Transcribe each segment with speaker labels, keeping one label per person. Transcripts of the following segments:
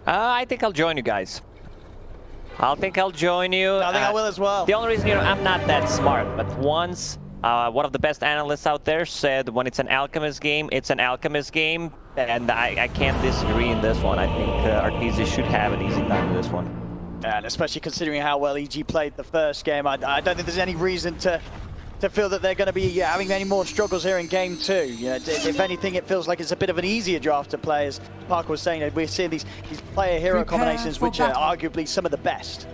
Speaker 1: I think I'll join you guys. I think I'll join you.
Speaker 2: I think I will as well.
Speaker 1: The only reason, I'm not that smart, but once one of the best analysts out there said when it's an Alchemist game, it's an Alchemist game, and I can't disagree in this one. I think Arteezy should have an easy time in this one.
Speaker 2: And especially considering how well EG played the first game, I don't think there's any reason to feel that they're going to be having any more struggles here in game 2. You know, if anything, it feels like it's a bit of an easier draft to play. As Parker was saying, we're seeing these player-hero combinations, which are arguably some of the best.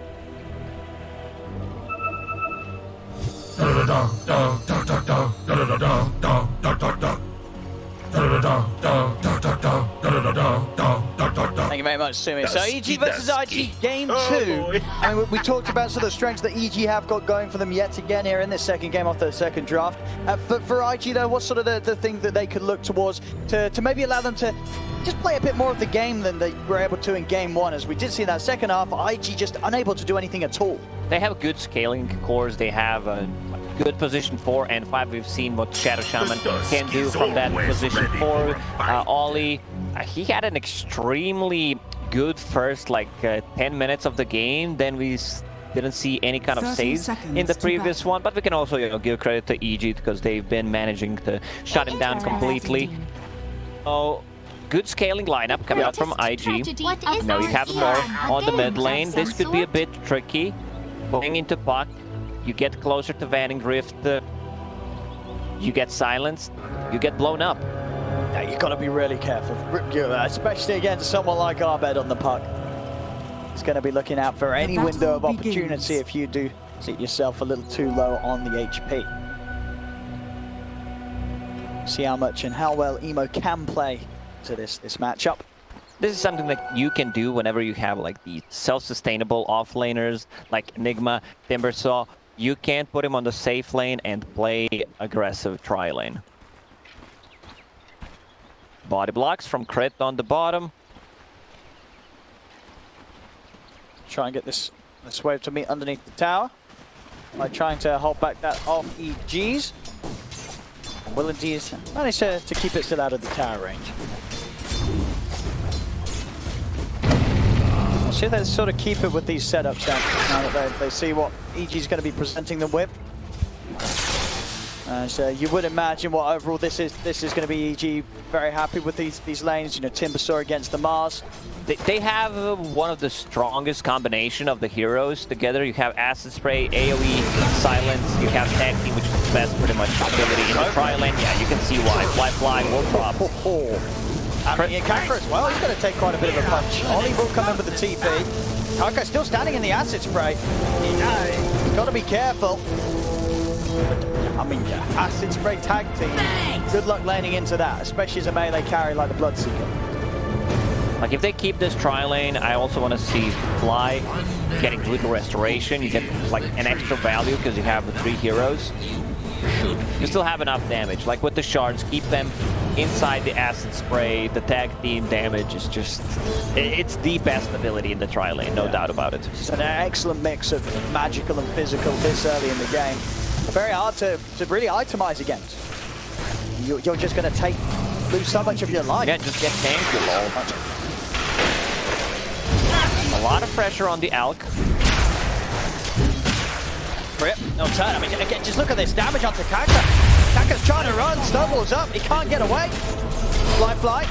Speaker 2: Thank you very much, Sumi. So EG versus IG game 2. I mean, we talked about sort of the strengths that EG have got going for them yet again here in this second game off the second draft. For IG though, what's sort of the thing that they could look towards to maybe allow them to just play a bit more of the game than they were able to in game 1? As we did see in that second half, IG just unable to do anything at all.
Speaker 1: They have good scaling cores. They have a good position 4 and 5. We've seen what Shadow Shaman can do from that position 4. Ollie, he had an extremely good first 10 minutes of the game. Then we didn't see any kind of saves in the previous one, but we can also give credit to EG because they've been managing to shut him down completely. So good scaling lineup coming out from IG. Now you have more on the mid lane. This could be a bit tricky. Going into Puck, you get closer to Vanning Rift, you get silenced, you get blown up.
Speaker 2: Yeah, you've got to be really careful, especially against someone like Arbed on the Puck. He's going to be looking out for any window of opportunity if you do sit yourself a little too low on the HP. See how much and how well Emo can play to this matchup.
Speaker 1: This is something that you can do whenever you have the self-sustainable off-laners like Enigma, Timbersaw. You can put him on the safe lane and play aggressive tri-lane. Body blocks from Crit on the bottom.
Speaker 2: Try and get this wave to meet underneath the tower by trying to hold back that off EGs. Will indeed manage to keep it still out of the tower range. See if they sort of keep it with these setups now that they see what EG is going to be presenting them with. So you would imagine what overall this is going to be EG very happy with these lanes. You know, Timbersaw against the Mars.
Speaker 1: They have one of the strongest combination of the heroes together. You have Acid Spray, AoE, Silence. You have Tag Team, which is the best pretty much ability in the tri-lane. Yeah, you can see why. Fly will drop.
Speaker 2: I mean, Kaka as well, he's going to take quite a bit of a punch. Ollie will come in with the TP. Kaka still standing in the Acid Spray. He's got to be careful. But, I mean, Acid Spray tag team, good luck laning into that, especially as a melee carry like the Bloodseeker.
Speaker 1: If they keep this tri-lane, I also want to see Fly getting good restoration. You get an extra value because you have the 3 heroes. You still have enough damage. With the shards, keep them inside the Acid Spray. The tag team damage is just... It's the best ability in the tri-lane, no doubt about it.
Speaker 2: It's an excellent mix of magical and physical this early in the game. Very hard to really itemize against. You're just going to lose so much of your life.
Speaker 1: Yeah, just get tanked, you lol. A lot of pressure on the Alk.
Speaker 2: Rip, no turn. I mean, again, just look at this damage onto Kaka. Kaka's trying to run, snowballs up, he can't get away. Fly.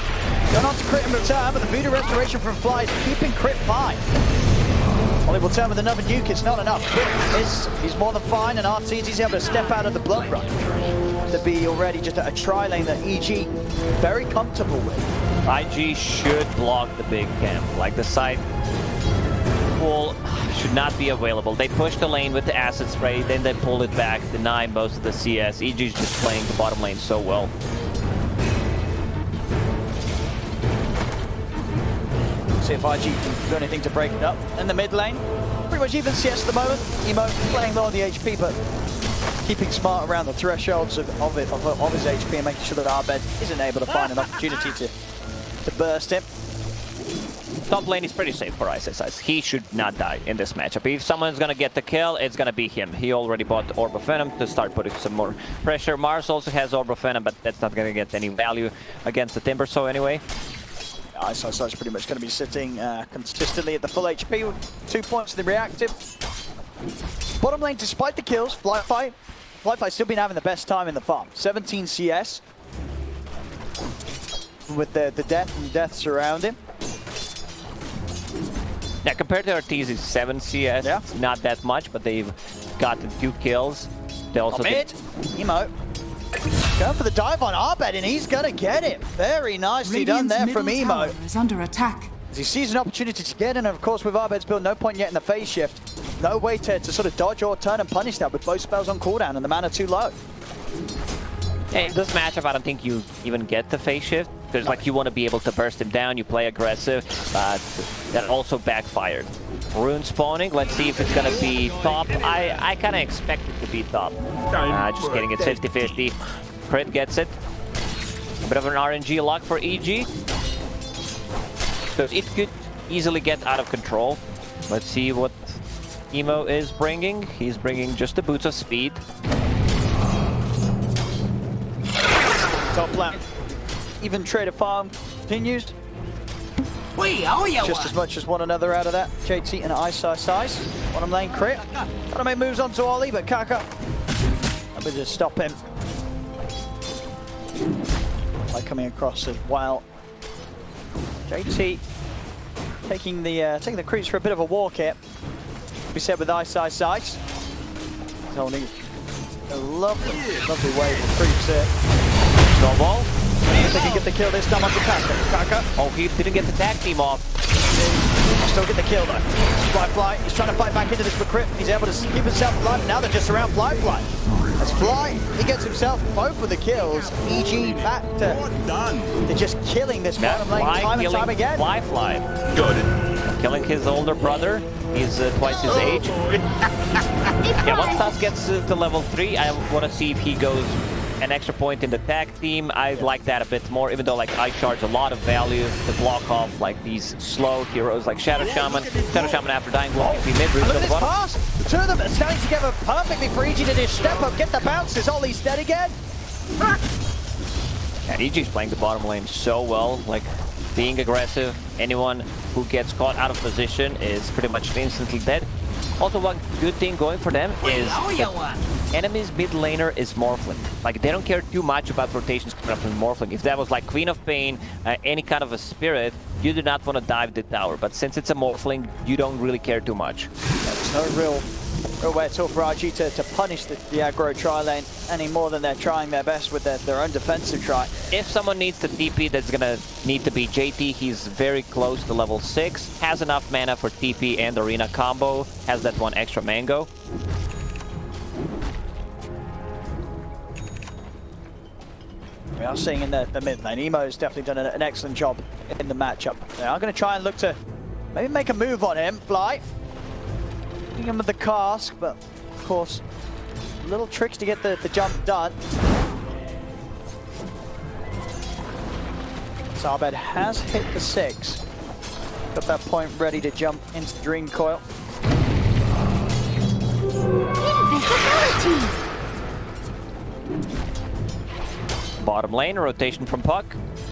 Speaker 2: Going on to Crit in return, but the Voodoo Restoration from Fly is keeping Crit by. Ollie will turn with another nuke, it's not enough. Crit he's more than fine, and Arteezy's able to step out of the Blood Run to be already just a tri-lane that EG very comfortable with.
Speaker 1: IG should block the big camp, the side wall should not be available. They push the lane with the Acid Spray, then they pull it back, deny most of the CS. EG's just playing the bottom lane so well.
Speaker 2: See if IG can do anything to break it up. In the mid lane, pretty much even CS at the moment. Emo playing low on the HP, but keeping smart around the thresholds of his HP and making sure that Arbed isn't able to find an opportunity to burst him.
Speaker 1: Top lane is pretty safe for ISS. He should not die in this matchup. If someone's gonna get the kill, it's gonna be him. He already bought Orb of Venom to start putting some more pressure. Mars also has Orb of Venom, but that's not gonna get any value against the Timbersaw anyway.
Speaker 2: Ice is pretty much going to be sitting consistently at the full HP with 2 points in the reactive. Bottom lane, despite the kills, Flyfly's still been having the best time in the farm. 17 CS with the death and deaths around him.
Speaker 1: Yeah, compared to Arteezy's 7 CS,
Speaker 2: yeah.
Speaker 1: It's not that much, but they've gotten 2 kills. They also
Speaker 2: did. Emo going for the dive on Arbed, and he's gonna get it. Very nicely done there from Emo.
Speaker 3: Is under attack.
Speaker 2: As he sees an opportunity to get in, and of course with Arbed's build, no point yet in the phase shift. No way to sort of dodge or turn and punish that with both spells on cooldown and the mana too low.
Speaker 1: Yeah, in this matchup, I don't think you even get the phase shift. Because like you want to be able to burst him down, you play aggressive, but that also backfired. Rune spawning, let's see if it's going to be top. I kind of expect it to be top. Just kidding, it's 50-50. Crit gets it. A bit of an RNG lock for EG. Because it could easily get out of control. Let's see what Emo is bringing. He's bringing just the boots of speed.
Speaker 2: Top lane. Even trade of farm continues. Just as much as one another out of that. JT and Ice. Bottom lane crit. Trying to make moves onto Ollie, but Kaka able to just stop him. By coming across as well. JT taking the creeps for a bit of a walk here. We said with Ice. Holding a lovely wave of creeps here.
Speaker 1: Snowball.
Speaker 2: If they can get the kill this time onto Kaka.
Speaker 1: Oh, he didn't get the tag team off.
Speaker 2: Still get the kill though. Fly, he's trying to fight back into this recruit. He's able to keep himself alive. Now they're just around Fly. As Fly, he gets himself both of the kills. EG back to just killing this bottom lane time and time again.
Speaker 1: Fly. Good. Killing his older brother. He's twice his age. Yeah, once Stas gets to level 3, I want to see if he goes an extra point in the tag team. I like that a bit more, even though like I charge a lot of value to block off like these slow heroes like Shadow Shaman. Shadow Shaman after dying will be mid-range.
Speaker 2: Look at this pass! The two of them are standing together perfectly for EG to just step up, get the bounces. Ollie's dead again.
Speaker 1: And EG's playing the bottom lane so well, like being aggressive. Anyone who gets caught out of position is pretty much instantly dead. Also, one good thing going for them is enemy's mid laner is Morphling. Like, they don't care too much about rotations coming up from Morphling. If that was like Queen of Pain, any kind of a spirit, you do not want to dive the tower. But since it's a Morphling, you don't really care too much.
Speaker 2: There's no real way at all for RG to punish the aggro tri lane any more than they're trying their best with their own defensive try.
Speaker 1: If someone needs the TP, that's gonna need to be JT. He's very close to level 6, has enough mana for TP and arena combo, has that one extra mango.
Speaker 2: We are seeing in the mid lane, Emo's definitely done an excellent job in the matchup. They are going to try and look to maybe make a move on him. Fly. Hitting him with the cask, but of course, little tricks to get the jump done. Arbed has hit the 6. Got that point ready to jump into Dream Coil.
Speaker 3: Invisibility!
Speaker 1: Bottom lane, rotation from Puck.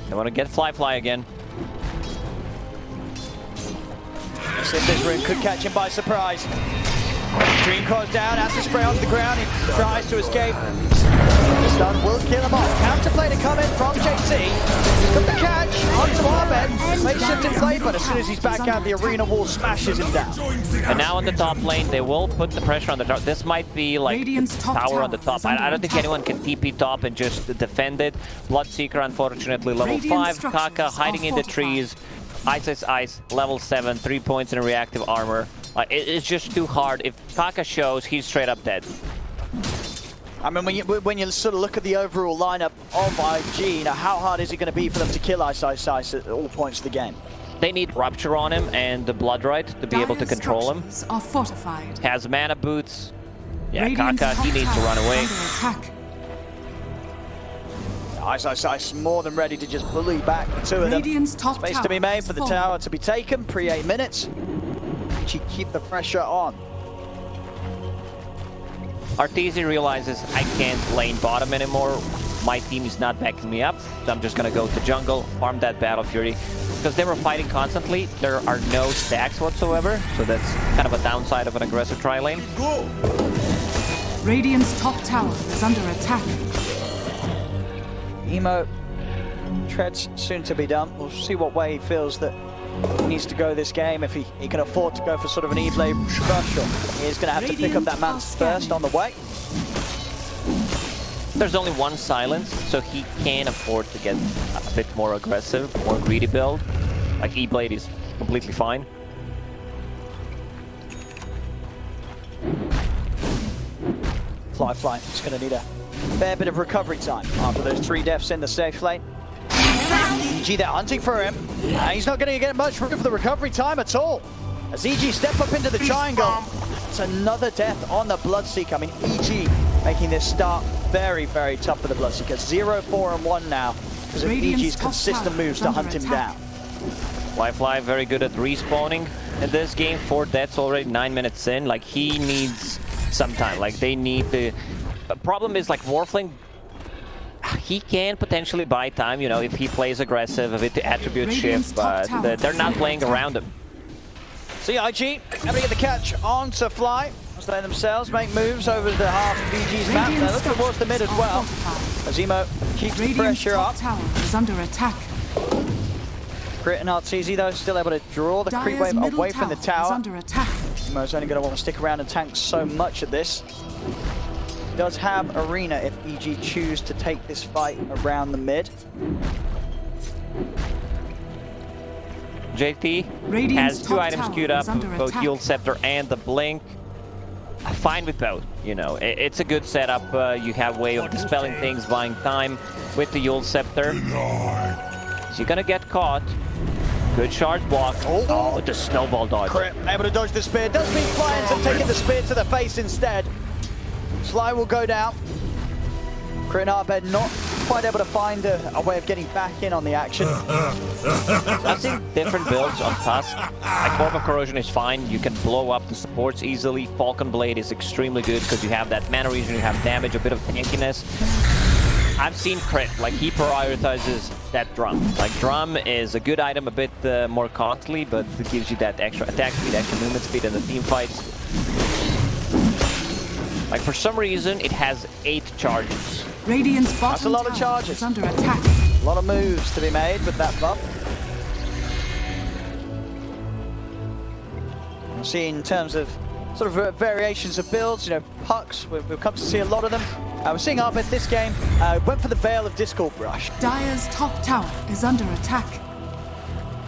Speaker 1: They want to get Fly again.
Speaker 2: Let's see if this rune could catch him by surprise. Dream Coil's down, has to spray onto the ground, he tries to escape. The stun will kill him off. Counter play to come in from JT. Got the catch onto Arbed. Makes shift in play, but as soon as he's back out, the arena wall smashes him down.
Speaker 1: And now on the top lane, they will put the pressure on the top. This might be like tower on the top. I don't think anyone can TP top and just defend it. Bloodseeker, unfortunately, level 5. Kaka hiding in the trees. Ice, level 7, 3 points in reactive armor. It's just too hard. If Kaka shows, he's straight up dead.
Speaker 2: I mean, when you sort of look at the overall lineup of IG, you know, how hard is it going to be for them to kill Ice at all points of the game?
Speaker 1: They need Rupture on him and the Blood Right to be able to control him.
Speaker 3: Are fortified.
Speaker 1: Has mana boots. Yeah, Kaka, he needs to run away.
Speaker 2: Ice more than ready to just bully back the two of them. Space to be made for the tower to be taken, pre-8 minutes. Keep the pressure on.
Speaker 1: Arteezy realizes I can't lane bottom anymore. my team is not backing me up, so I'm just gonna go to jungle, farm that Battle Fury. Because they were fighting constantly, there are no stacks whatsoever, so that's kind of a downside of an aggressive tri lane.
Speaker 3: Radiant's top tower is under attack.
Speaker 2: Emo treads soon to be done. We'll see what way he feels that he needs to go this game, if he can afford to go for sort of an E-blade rush, or he's going to have to pick up that man's first on the way.
Speaker 1: There's only one silence, so he can afford to get a bit more aggressive, more greedy build. Like E-blade is completely fine.
Speaker 2: Fly is going to need a fair bit of recovery time after those 3 deaths in the safe lane. EG, they're hunting for him. He's not going to get much room for the recovery time at all. As EG step up into the triangle, it's another death on the Bloodseeker. I mean, EG making this start very, very tough for the Bloodseeker. 0-4-1 now because of EG's consistent moves to hunt him down.
Speaker 1: Fly very good at respawning in this game. 4 deaths already, 9 minutes in. Like, he needs some time. Like, they need the problem is, like, Morphling, he can potentially buy time, you know, if he plays aggressive, if it attribute shift, but they're not playing around him.
Speaker 2: So yeah, IG able to get the catch onto Fly as they themselves make moves over the half of EG's map. They look towards the mid as well, as Emo keeps the pressure up.
Speaker 3: Tower is under attack.
Speaker 2: Crit and Arteezy though still able to draw the creep wave away from the tower.
Speaker 3: Under attack.
Speaker 2: Emo's only going to want to stick around and tank so much at this. Does have Arena if EG choose to take this fight around the mid.
Speaker 1: JT has 2 items queued up, both Yule Scepter and the Blink. Fine with both, you know. It's a good setup. You have way of dispelling things, buying time with the Yule Scepter. So you're gonna get caught. Good charge block. Oh, the snowball dodge.
Speaker 2: Crit, able to dodge the spear. Does mean Fly ends up taking the spear to the face instead. Sly will go down. Crit and Arbed not quite able to find a way of getting back in on the action.
Speaker 1: I've seen different builds on Tusk. Like, Orb of Corrosion is fine. You can blow up the supports easily. Falcon Blade is extremely good because you have that mana regen, you have damage, a bit of tankiness. I've seen Crit, like, he prioritizes that drum. Like, drum is a good item, a bit more costly, but it gives you that extra attack speed, extra movement speed in the team fights. Like, for some reason, it has 8 charges.
Speaker 3: Radiant's bottom
Speaker 2: That's a lot of charges.
Speaker 3: is under attack.
Speaker 2: A lot of moves to be made with that buff. I'm seeing in terms of sort of variations of builds, you know, pucks, we've come to see a lot of them. We're seeing Arbed this game, went for the Veil of Discord Brush.
Speaker 3: Dire's top tower is under attack.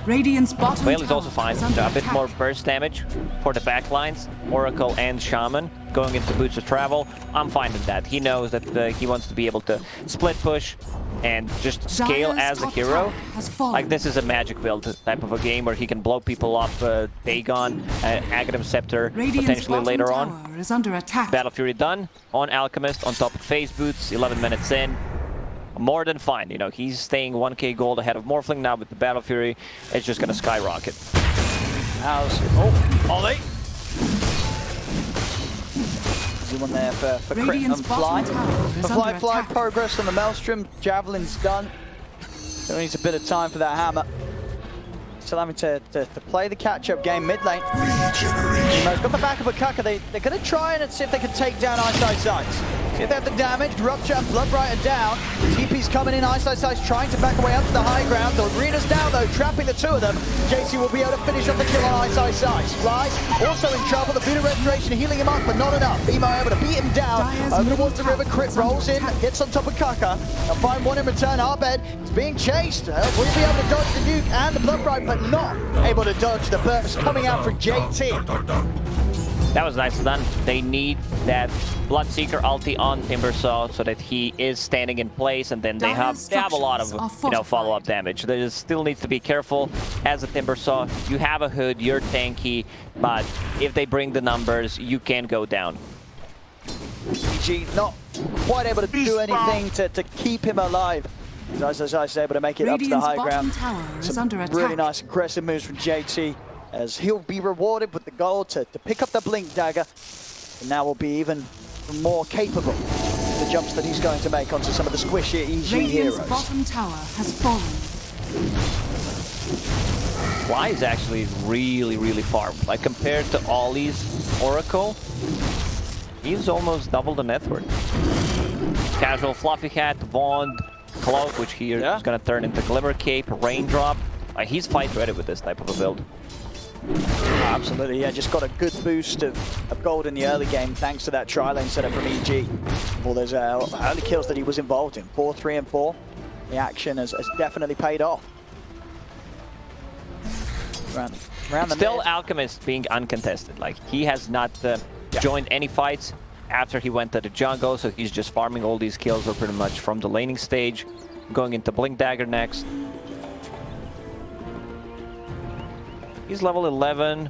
Speaker 3: Radiant's bottom
Speaker 1: Veil is also
Speaker 3: tower
Speaker 1: fine.
Speaker 3: is under
Speaker 1: A bit
Speaker 3: attack.
Speaker 1: more burst damage for the backlines. Oracle and Shaman going into Boots of Travel. I'm fine with that. He knows that he wants to be able to split push and just scale
Speaker 3: Dire's
Speaker 1: as a
Speaker 3: top
Speaker 1: hero.
Speaker 3: tower has fallen.
Speaker 1: Like, this is a magic build type of a game where he can blow people up. Dagon, Aghanim Scepter,
Speaker 3: Radiant's
Speaker 1: potentially
Speaker 3: bottom
Speaker 1: later on.
Speaker 3: tower is under attack.
Speaker 1: Battle Fury done on Alchemist on top of Phase Boots, 11 minutes in. More than fine, you know, he's staying 1k gold ahead of Morphling now with the Battle Fury. It's just gonna skyrocket.
Speaker 2: Ollie! Easy one there for Crit
Speaker 3: Radiant's
Speaker 2: and Fly.
Speaker 3: bottom tower is
Speaker 2: Fly
Speaker 3: under attack.
Speaker 2: progress on the Maelstrom. Javelin's done. Still needs a bit of time for that hammer. Still having to play the catch-up game mid lane. Emo's got the back of a Kaka. They're going to try and see if they can take down Ice. See if they have the damage. Rupture and Bloodbright are down. TP's coming in. Ice trying to back away up to the high ground. The arena's down though, trapping the 2 of them. JC will be able to finish off the kill on Ice. Fly also in trouble. The Buddha Restoration healing him up, but not enough. Emo able to beat him down. Over towards the river. Crit rolls in, gets on top of Kaka. They'll find one in return. Arbed is being chased. Will be able to dodge the nuke and the Bloodbright, but not able to dodge the burst coming out from JT.
Speaker 1: That was nicely done. They need that Bloodseeker ulti on Timbersaw so that he is standing in place, and then they have a lot of, you know, follow-up damage. There still needs to be careful as a Timbersaw. You have a hood, you're tanky, but if they bring the numbers, you can go down.
Speaker 2: EG not quite able to do anything to keep him alive. Ice is able to make it up to the high ground. Some really nice aggressive moves from JT, as he'll be rewarded with the gold to pick up the Blink Dagger, and now will be even more capable the jumps that he's going to make onto some of the squishy, easy
Speaker 3: Radiant's
Speaker 2: heroes.
Speaker 3: bottom tower has fallen.
Speaker 1: Fly is actually really far. Like compared to Ollie's Oracle, he's almost double the net worth. Casual Fluffy Hat, Wand, Cloak, which here is gonna turn into Glimmer Cape, Raindrop. He's fight ready with this type of a build.
Speaker 2: Absolutely, yeah, just got a good boost of gold in the early game thanks to that tri-lane setup from EG. All those early kills that he was involved in, 4, 3, and 4. The action has definitely paid off. Around the
Speaker 1: Still
Speaker 2: mid.
Speaker 1: Alchemist being uncontested. Like, he has not joined any fights after he went to the jungle, so he's just farming all these kills pretty much from the laning stage, going into Blink Dagger next. He's level 11,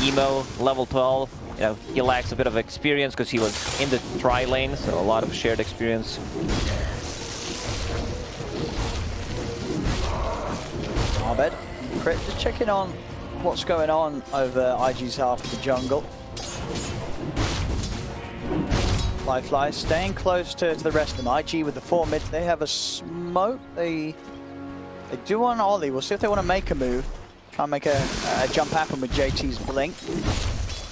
Speaker 1: Emo, level 12. You know, he lacks a bit of experience because he was in the tri-lane, so a lot of shared experience.
Speaker 2: Abed, Crit, just checking on what's going on over IG's half of the jungle. Fly staying close to the rest of them. IG with the 4 mid, they have a smoke. They do want Ollie. We'll see if they want to make a move. Try and make a jump happen with JT's blink.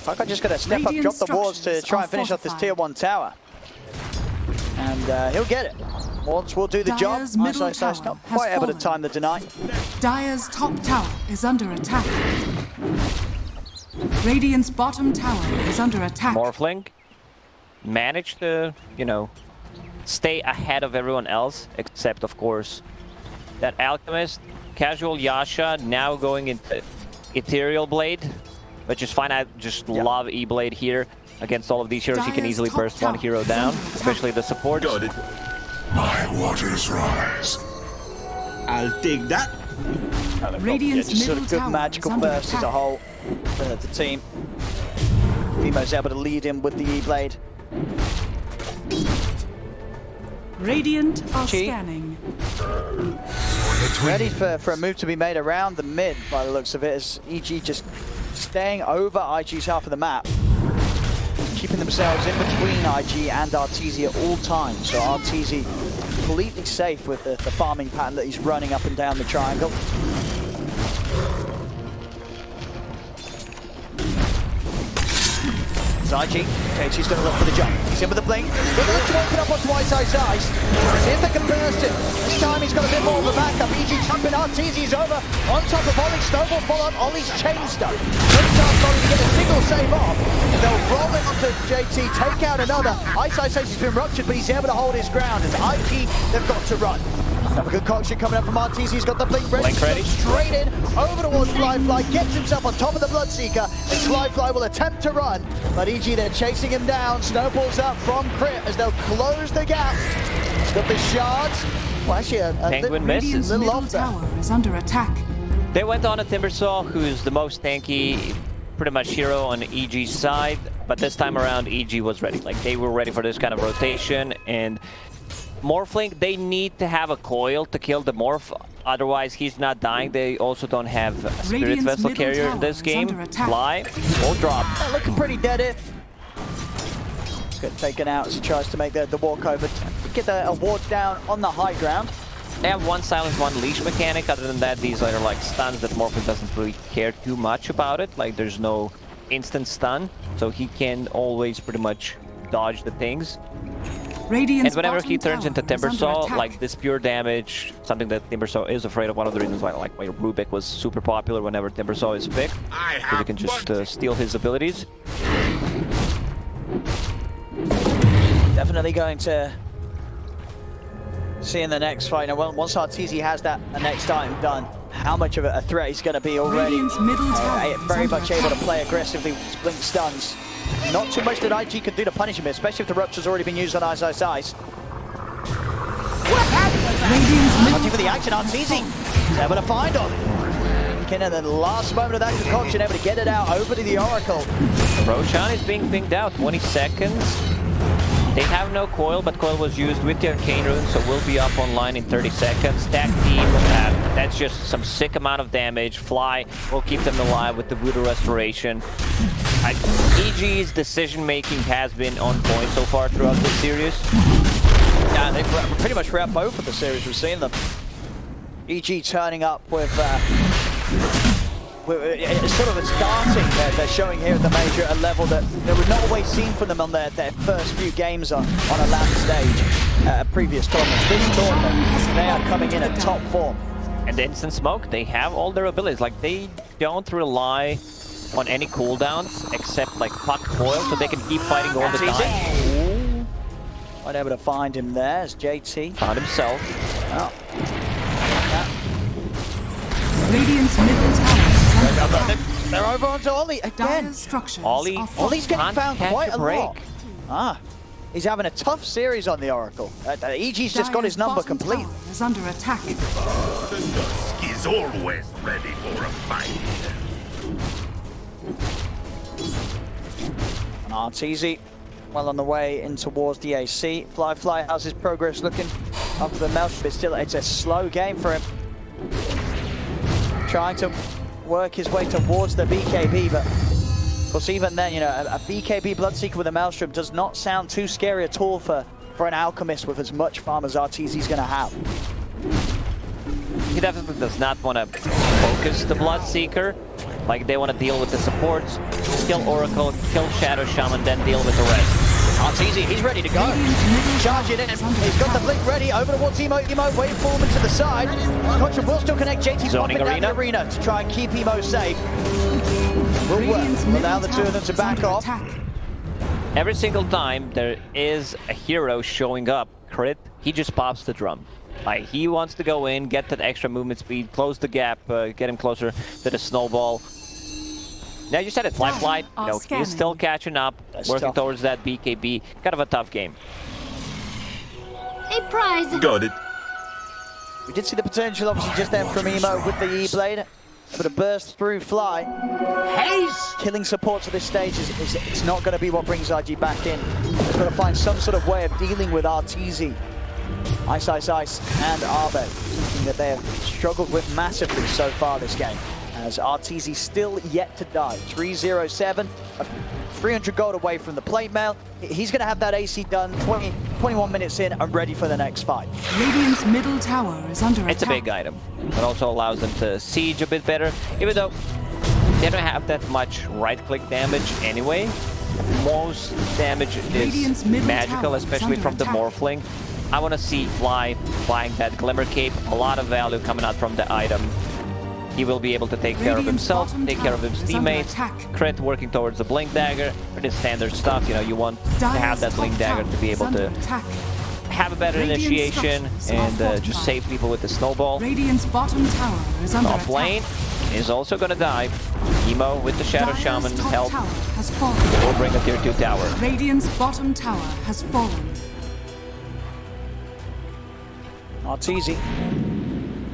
Speaker 2: Like I just got to step up, drop the wards to try and finish off this tier 1 tower. And he'll get it. Wards will do the job.
Speaker 3: Dire's middle
Speaker 2: Ice
Speaker 3: tower
Speaker 2: not
Speaker 3: has
Speaker 2: quite able to
Speaker 3: fallen.
Speaker 2: time the deny.
Speaker 3: Dire's top tower is under attack. Radiant's bottom tower is under attack.
Speaker 1: Morphling managed to, you know, stay ahead of everyone else, except, of course, that Alchemist. Casual Yasha now going into Ethereal Blade, which is fine. I just love E-Blade here. Against all of these heroes, he can easily burst one hero down, especially the supports.
Speaker 4: Got it. My waters rise. I'll take that.
Speaker 3: Radiant's
Speaker 2: Just sort
Speaker 3: middle
Speaker 2: of good
Speaker 3: tower
Speaker 2: magical
Speaker 3: is under
Speaker 2: burst as a
Speaker 3: attack.
Speaker 2: whole for the team. Femo's able to lead him with the E-Blade.
Speaker 3: Radiant are
Speaker 2: Chi.
Speaker 3: scanning.
Speaker 2: Ready for a move to be made around the mid by the looks of it, as EG just staying over IG's half of the map. Keeping themselves in between IG and Arteezy at all times. So Arteezy completely safe with the farming pattern that he's running up and down the triangle. It's IG. KT's going to look for the jump. He's in with the blink. They're going to open up onto Whiteside's eyes. See if they can burst him. This time he's got a bit more of a backup. EG jumping. Arteezy's over. On top of Ollie. Snowball follow up. Ollie's chain stuck. Good chance Ollie to get a single save off. And they'll roll it onto JT. Take out another. Ice says he's been ruptured, but he's able to hold his ground. As IG, they've got to run. Have a good concoction coming up from Arteezy. He's got the blink ready.
Speaker 1: Blink ready.
Speaker 2: Straight in, over towards Fly. Gets himself on top of the Bloodseeker. And Fly will attempt to run. But EG, they're chasing him down. Snowballs up from Crit as they'll close the gap. He's got the shards. Well, actually,
Speaker 1: Penguin
Speaker 3: Radiant's
Speaker 1: misses.
Speaker 2: little
Speaker 3: middle
Speaker 2: off there.
Speaker 3: tower is under attack.
Speaker 1: They went on a Timbersaw, who's the most tanky, pretty much hero on EG's side. But this time around, EG was ready. Like, they were ready for this kind of rotation. And Morphling, they need to have a coil to kill the Morph. Otherwise, he's not dying. They also don't have a Spirit
Speaker 3: Radiant's
Speaker 1: Vessel
Speaker 3: middle
Speaker 1: carrier in
Speaker 3: tower
Speaker 1: this
Speaker 3: is
Speaker 1: game.
Speaker 3: under attack.
Speaker 1: Fly or drop.
Speaker 2: Looking pretty dead here. He's getting taken out as he tries to make the walk over. Get a ward down on the high ground.
Speaker 1: They have one silence, one leash mechanic. Other than that, these are like stuns that Morphling doesn't really care too much about it. Like, there's no instant stun, so he can always pretty much dodge the things.
Speaker 3: Radiant's
Speaker 1: And whenever he
Speaker 3: bottom
Speaker 1: turns into
Speaker 3: tower is under
Speaker 1: Timbersaw,
Speaker 3: attack.
Speaker 1: like this pure damage, something that Timbersaw is afraid of. One of the reasons why, like, why Rubik was super popular whenever Timbersaw is picked, because you can just steal his abilities.
Speaker 2: Definitely going to see in the next fight. Now, once Arteezy has that next item done, how much of a threat he's going to be already.
Speaker 3: Radiant's middle tower is
Speaker 2: Very
Speaker 3: under
Speaker 2: much able to
Speaker 3: attack.
Speaker 2: play aggressively with his blink stuns. Not too much that IG can do to punish him, especially if the rupture's already been used on Ice.
Speaker 3: Radiant's
Speaker 2: Hunting
Speaker 3: middle
Speaker 2: for the
Speaker 3: tower
Speaker 2: action,
Speaker 3: has
Speaker 2: Arteezy.
Speaker 3: fallen.
Speaker 2: He's able to find him. Ken in the last moment of that concoction, able to get it out over to the Oracle.
Speaker 1: Roshan is being pinged out, 20 seconds. They have no coil, but coil was used with the Arcane Rune, so we'll be up online in 30 seconds. Tag team, that's just some sick amount of damage. Fly will keep them alive with the Voodoo Restoration. EG's decision-making has been on point so far throughout this series.
Speaker 2: Yeah, they've pretty much throughout both of the series we've seen them. EG turning up with it's sort of a starting they're showing here at the major at a level that we've not always seen from them on their first few games on a land stage at previous tournaments. This tournament, they are coming in at top form.
Speaker 1: And the instant smoke, they have all their abilities. Like, they don't rely on any cooldowns except like puck foil, so they can keep fighting all the time.
Speaker 2: Not able to find him there as JT
Speaker 1: Found himself.
Speaker 2: Oh.
Speaker 3: Radiant's middle tower is under attack.
Speaker 2: They're over onto Ollie again.
Speaker 3: Dire's structures
Speaker 1: Ollie.
Speaker 3: are
Speaker 2: Ollie's getting found
Speaker 1: catch
Speaker 2: quite
Speaker 1: a
Speaker 2: a
Speaker 1: break.
Speaker 2: lot. Ah, he's having a tough series on the Oracle. EG's just got his
Speaker 3: Dire's
Speaker 2: number
Speaker 3: bottom
Speaker 2: complete.
Speaker 3: tower is under attack.
Speaker 4: The dusk is always ready for a fight.
Speaker 2: And Arteezy well on the way in towards the AC. Fly, how's his progress looking after the Maelstrom? But still, it's a slow game for him. Trying to work his way towards the BKB, but of course even then, you know, a BKB Bloodseeker with a Maelstrom does not sound too scary at all for an Alchemist with as much farm as Arteezy's going to have.
Speaker 1: He definitely does not want to focus the Bloodseeker. Like, they want to deal with the supports, kill Oracle, kill Shadow Shaman, then deal with the rest.
Speaker 2: Arteezy, he's ready to go. Charge it in. He's got the blink ready. Over towards Emo. Wait forward to the side. Contra will still connect. JT's popping down the arena to try and keep Emo safe. Will work. Will allow the two of them to back off.
Speaker 1: Every single time there is a hero showing up, Crit, he just pops the drum. Like, he wants to go in, get that extra movement speed, close the gap, get him closer to the snowball. Now, you said it, Flight, you know, he's still catching up, working towards that BKB. Kind of a tough game.
Speaker 5: A prize.
Speaker 4: Got it.
Speaker 2: We did see the potential, obviously, just then from Emo with the E-Blade. But a burst through Fly.
Speaker 4: Haste!
Speaker 2: Killing supports at this stage it's not going to be what brings IG back in. They've got to find some sort of way of dealing with Arteezy. Ice, and Arbe. Something that they have struggled with massively so far this game. As Arteezy still yet to die. 307, 300 gold away from the plate mail. He's going to have that AC done 21 minutes in and ready for the next fight.
Speaker 3: Radiant's middle tower is under attack.
Speaker 1: It's a big item. It also allows them to siege a bit better, even though they don't have that much right-click damage anyway. Most damage is magical, especially from the Morphling. I want to see Fly buying that Glimmer Cape. A lot of value coming out from the item. He will be able to take care of himself, take care of his teammates. Crit working towards the Blink Dagger. Pretty standard stuff, you know, you want to have that Blink Dagger to be able to have a better initiation and just save people with the snowball.
Speaker 3: Radiant's bottom tower is under
Speaker 1: Top lane is also going to die. Emo with the Shadow Shaman help will bring a tier 2 tower.
Speaker 3: Radiant's bottom tower has fallen.
Speaker 2: Arteezy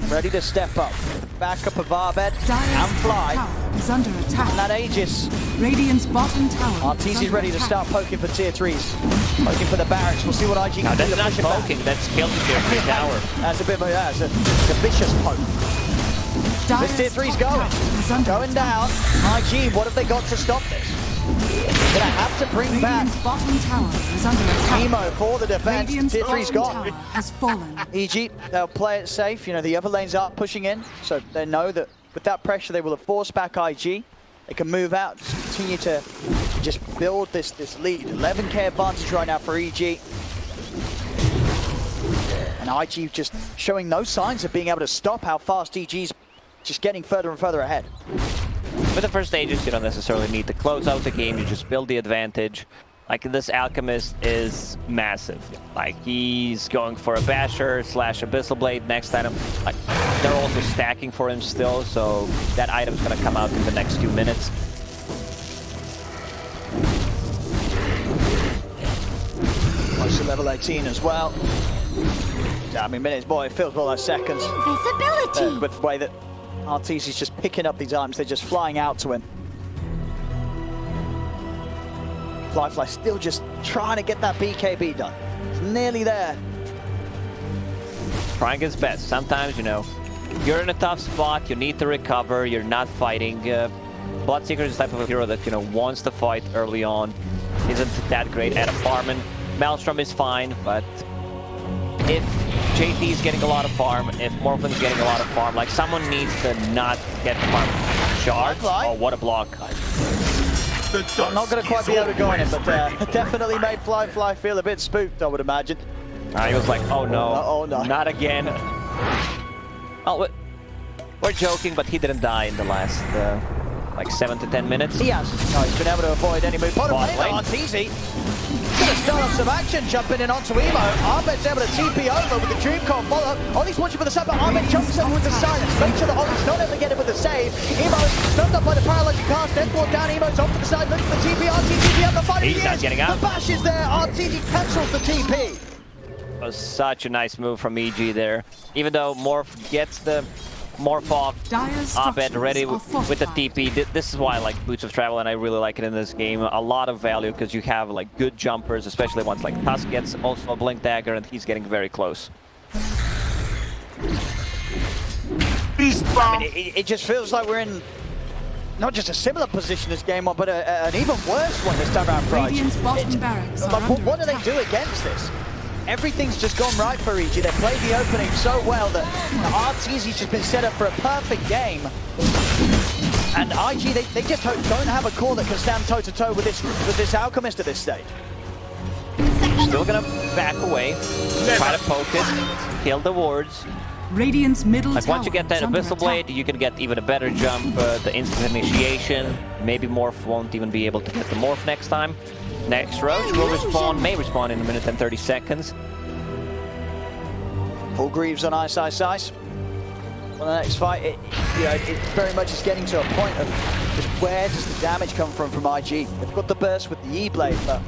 Speaker 2: ready to step up. Backup of Arbed and Fly.
Speaker 3: Is under attack.
Speaker 2: And that Aegis.
Speaker 3: Radiant's bottom tower.
Speaker 2: Arteezy's ready to start poking for tier 3s. Poking for the barracks. We'll see what IG can do.
Speaker 1: That's not poking, that's kill the tier 3 tower.
Speaker 2: That's a bit of a, it's a vicious poke. This tier 3's going down. IG, what have they got to stop this? They're gonna have to bring back
Speaker 3: bottom tower is under attack.
Speaker 2: Emo for the defense. Tier 3's gone.
Speaker 3: Has fallen.
Speaker 2: EG, they'll play it safe. You know, the other lanes are pushing in, so they know that with that pressure, they will have forced back IG. They can move out, continue to just build this lead. 11k advantage right now for EG. And IG just showing no signs of being able to stop how fast EG's just getting further and further ahead.
Speaker 1: With the first stages, you don't necessarily need to close out the game, you just build the advantage. Like, this Alchemist is massive. Like, he's going for a Basher / Abyssal Blade next item. Like, they're also stacking for him still, so that item's gonna come out in the next few minutes.
Speaker 2: Close to level 18 as well. I mean, minutes, boy, it feels more like seconds.
Speaker 5: Visibility!
Speaker 2: With the way that Arteezy's just picking up these items, they're just flying out to him. Fly still just trying to get that BKB done. It's nearly there.
Speaker 1: Trying his best. Sometimes, you know, you're in a tough spot, you need to recover, you're not fighting. Bloodseeker is the type of hero that, you know, wants to fight early on. Isn't that great at a farming. Maelstrom is fine, but if JT is getting a lot of farm, if Morphlin's getting a lot of farm, like someone needs to not get farm shards. Oh, what a block.
Speaker 2: I'm not going to quite be able to go on it, but definitely made Fly feel a bit spooked, I would imagine.
Speaker 1: He was like, oh no,
Speaker 2: oh no,
Speaker 1: not again. Oh, we're joking, but he didn't die in the last like 7 to 10 minutes.
Speaker 2: He has. No, he's been able to avoid any move. Bottom lane, Arteezy. Gonna start off some action, jumping in onto Emo. Ahmed's able to TP over with the Dream Call follow. Ollie's watching for the sub, but Ahmed jumps over with the silence. Make sure that Ollie's not able to get it with the save. Emo stunned up by the paralyzing cast. Deathward down, Emo's off to the side, looking for the TP. Arteezy out the fight.
Speaker 1: He's not getting out.
Speaker 2: The bash is there. Arteezy cancels the TP.
Speaker 1: That was such a nice move from EG there. Even though Morph gets the Morph off, Abed ready with the TP. This is why I like Boots of Travel, and I really like it in this game. A lot of value because you have like good jumpers, especially once like Tusk gets also a Blink Dagger, and he's getting very close.
Speaker 2: I mean, it just feels like we're in not just a similar position this game, but an even worse one this time around for
Speaker 3: Radiant's bottom barracks are under
Speaker 2: what do they
Speaker 3: attack.
Speaker 2: do against this? Everything's just gone right for EG. They played the opening so well that Arteezy's just been set up for a perfect game. And IG, they just don't have a core that can stand toe-to-toe with this Alchemist at this stage.
Speaker 1: Still gonna back away, try to poke it, kill the wards.
Speaker 3: Radiant's middle
Speaker 1: Like
Speaker 3: tower
Speaker 1: once you get that
Speaker 3: is under
Speaker 1: Abyssal Blade,
Speaker 3: attack.
Speaker 1: you can get even a better jump, the instant initiation. Maybe Morph won't even be able to get the Morph next time. Next Roach will respawn, may respawn in a minute and 30 seconds.
Speaker 2: Full Greaves on Ice. Well, the next fight, it very much is getting to a point of just where does the damage come from IG. They've got the burst with the E-Blade, but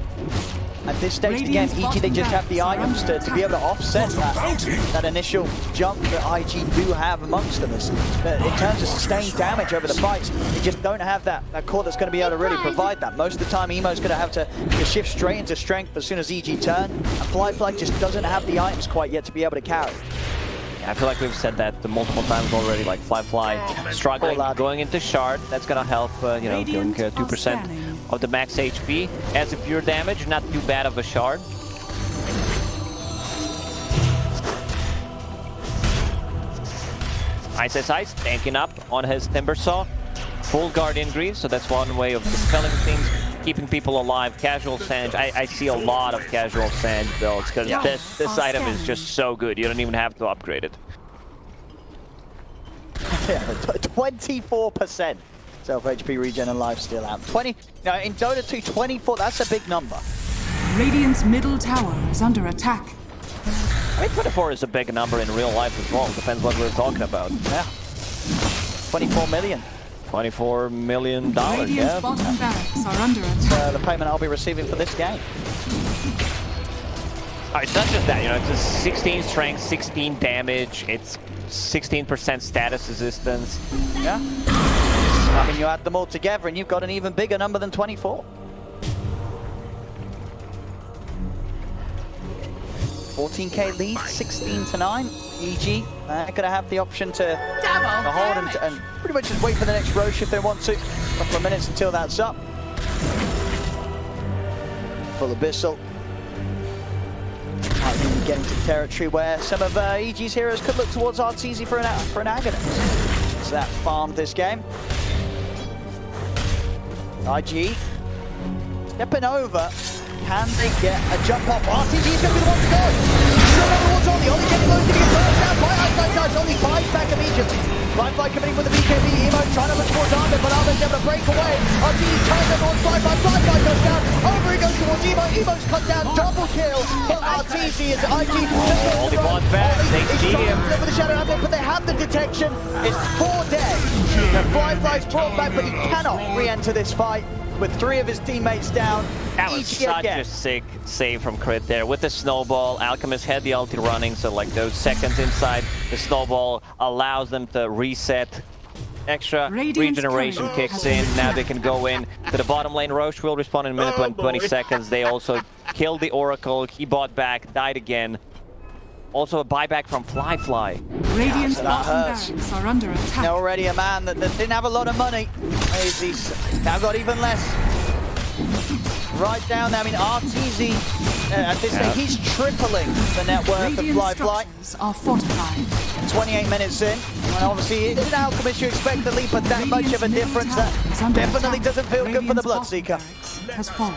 Speaker 2: at this stage again, EG, they just have the items to be able to offset that initial jump that IG do have amongst them. But in terms of sustained damage over the fights, they just don't have that core that's going to be able to really provide that. Most of the time, Emo's going to have to shift straight into strength as soon as EG turn, and Fly just doesn't have the items quite yet to be able to carry.
Speaker 1: I feel like we've said that multiple times already, like Fly struggling, going into Shard, that's gonna help, you know, doing 2% of the max HP. As a pure damage, not too bad of a Shard. Ice, tanking up on his Timbersaw. Full Guardian Greaves, so that's one way of dispelling things, keeping people alive. Casual Sand, I see a lot of casual Sand builds, because this item is just so good, you don't even have to upgrade it.
Speaker 2: Yeah, 24% self HP regen and life still out. 20, now in Dota 2, 24, that's a big number.
Speaker 3: Radiant's middle tower is under attack.
Speaker 1: I mean, 24 is a big number in real life as well, depends what we're talking about.
Speaker 2: Yeah, 24 million.
Speaker 1: $24 million,
Speaker 3: Radiant's
Speaker 1: yeah.
Speaker 3: bottom barracks are under attack.
Speaker 2: The payment I'll be receiving for this game.
Speaker 1: It's not just that, you know, it's a 16 strength, 16 damage, it's 16% status resistance.
Speaker 2: Yeah. I mean, you add them all together and you've got an even bigger number than 24. 14k lead, 16-9. EG gonna have the option to hold and pretty much just wait for the next Roche if they want to. A couple of minutes until that's up. Full Abyssal. Might be getting to territory where some of EG's heroes could look towards Arteezy for an Agonist. So that farmed this game. IG stepping over. Can they get a jump off? Arteezy's going to be the one to go. Still over towards Ollie. Ollie getting low, getting burst down by Ice. Ollie buys back immediately. Fly coming in with the BKB. Emo trying to look towards Ahmed, but Ahmed's able to break away. Arteezy turns over on Fly goes down. Over he goes towards Emo. Emo's cut down. Double kill. But Arteezy is IG.
Speaker 1: Ollie bought back. They see him.
Speaker 2: With the Shadow Hamlet, but they have the detection. It's 4 dead. Fly's brought back, but he cannot re-enter this fight. With 3 of his teammates down.
Speaker 1: That was such a sick save from Crit there. With the Snowball, Alchemist had the ulti running, so like those seconds inside the Snowball allows them to reset. Extra regeneration kicks in. Now they can go in to the bottom lane. Roche will respawn in a minute and 20 seconds. They also killed the Oracle. He bought back, died again. Also a buyback from Fly.
Speaker 3: Radiant's bottom barracks are under attack.
Speaker 2: Now already a man that didn't have a lot of money. He's now got even less. right down there. I mean, Arteezy, at this stage, he's tripling the net worth of
Speaker 3: Radiant
Speaker 2: Fly.
Speaker 3: structures are fortified.
Speaker 2: 28 minutes in, and obviously in Alchemist you expect the leap, but that much of a difference, that definitely doesn't feel good for the Bloodseeker.
Speaker 3: Has fallen.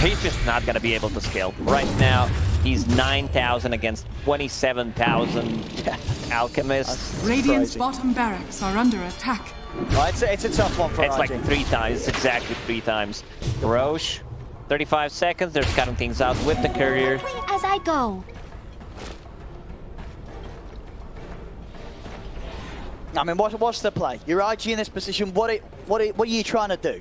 Speaker 1: He's just not going to be able to scale. Right now, he's 9,000 against 27,000 Alchemists.
Speaker 3: Radiant's
Speaker 2: crazy.
Speaker 3: bottom barracks are under attack.
Speaker 2: Well, it's a tough one for
Speaker 1: It's like
Speaker 2: RG.
Speaker 1: 3 times, exactly 3 times. Roche, 35 seconds, they're scouting things out with the courier.
Speaker 5: As I go.
Speaker 2: I mean, what's the play? You're IG in this position. What are you trying to do?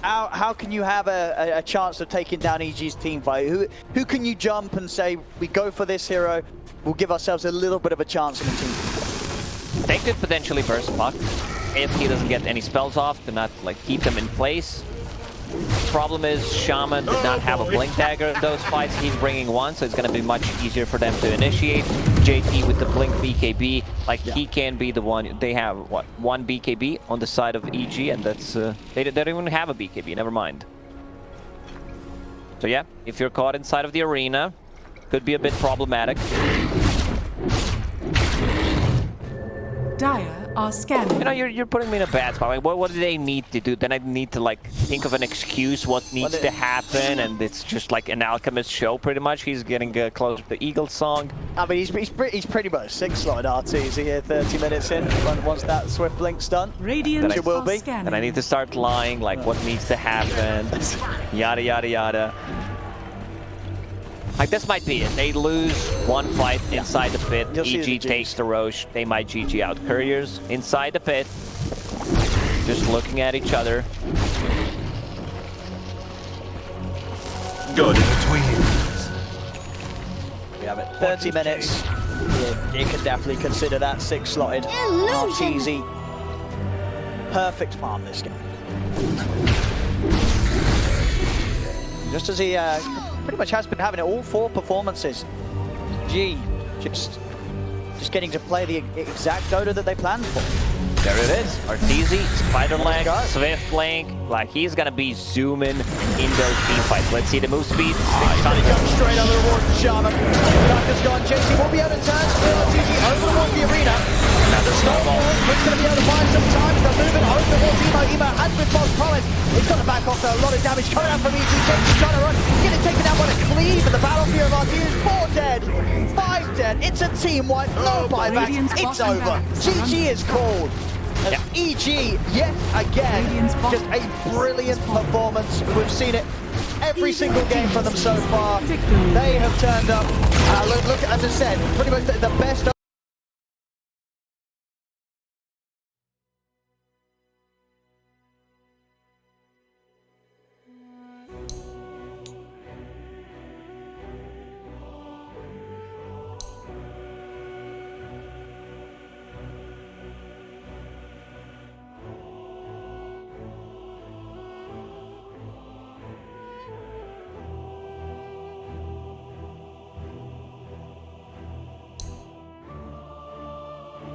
Speaker 2: How can you have a chance of taking down EG's team fight? Who can you jump and say, we go for this hero, we'll give ourselves a little bit of a chance in the team?
Speaker 1: They could potentially burst Puck if he doesn't get any spells off to not like keep him in place. Problem is, Shaman did not have a Blink Dagger in those fights. He's bringing one, so it's going to be much easier for them to initiate. JT with the Blink BKB, like he can be the one. They have, what, 1 BKB on the side of EG, and that's... they don't even have a BKB, never mind. So yeah, if you're caught inside of the arena, could be a bit problematic.
Speaker 3: Dire are scanning.
Speaker 1: You know, you're putting me in a bad spot. Like, what do they need to do? Then I need to like think of an excuse what needs to happen, and it's just like an Alchemist show pretty much. He's getting close to the Eagle song.
Speaker 2: I mean, he's pretty much 6-slotted Arteezy here, 30 minutes in. Once that Swift Blink's done,
Speaker 3: Radiant
Speaker 2: it will be.
Speaker 3: scanning.
Speaker 1: And I need to start lying, like what needs to happen, yada yada yada. Like this might be it. They lose one fight inside the pit.
Speaker 2: You'll see the
Speaker 1: EG takes the Roche. They might GG out. Couriers inside the pit, just looking at each other.
Speaker 4: Good between.
Speaker 2: We have it. 30 minutes. Yeah, you could definitely consider that 6-slotted. Arteezy. Perfect farm this game. Just as he pretty much has been having it all 4 performances. G, just getting to play the exact Dota that they planned for.
Speaker 1: There it is. Arteezy, Spider Leg, Swift Link. Like he's gonna be zooming in those team fights. Let's see the move speed.
Speaker 2: He comes straight on the reward to Shaman. Duncan's gone. JC will be able to turn. Arteezy over towards the arena. Now the snowball. Quick's going to be able to find some time. They're moving over towards Emo. Emo has been false promise. He's got to back off though. A lot of damage coming out from EG. JC's trying to run. Getting taken out by the cleave. And the battlefield of Arteezy is 4 dead. 5 dead. It's a team wipe. No buyback. It's over. GG is called. As EG, yet again, just a brilliant performance. We've seen it every single game from them so far. They have turned up. Look, as I said, pretty much the best